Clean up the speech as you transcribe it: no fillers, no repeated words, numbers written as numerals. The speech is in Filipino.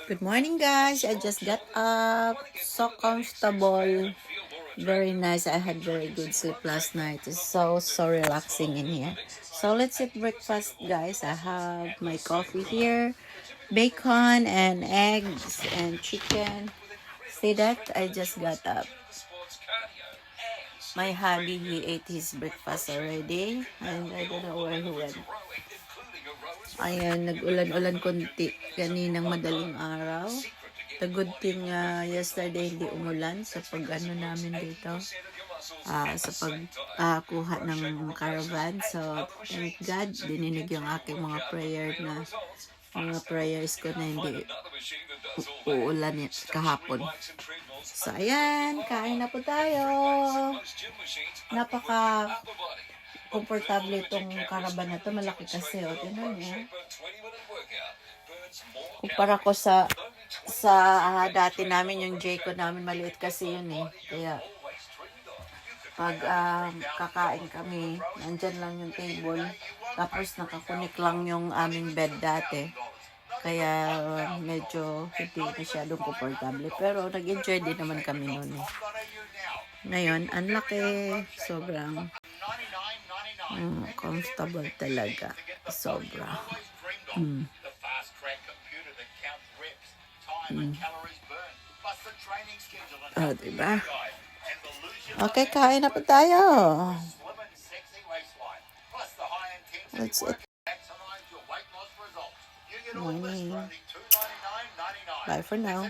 Good morning, guys. I just got up. So comfortable. Very nice. I had very good sleep last night. It's so relaxing in here. So let's eat breakfast, guys. I have my coffee here, bacon and eggs and chicken. See that? I just got up. My hubby, he ate his breakfast already. And I don't know where he went. Ayan, nag-ulan-ulan konti kaninang madaling araw. The good thing yesterday hindi umulan sa pag-ano namin dito. Sa pagkuha ng caravan. So, thank God, dininig yung aking mga prayers ko na hindi uulan kahapon. So, ayan, kain na po tayo. Napaka komportable itong caravan na to. Malaki kasi, o, tinan niya. Kumpara ko sa dati namin, yung Jayco namin, maliit kasi yun eh. Kaya, pag kakain kami, nandyan lang yung table. Tapos nakakunik lang yung aming bed dati. Kaya medyo hindi masyadong komportable. Pero nag-enjoy din naman kami noon eh. Ngayon, ang laki. Sobrang comfortable talaga. Sobra. Diba? Okay, kain na po tayo. Let's eat. Morning. Bye for now.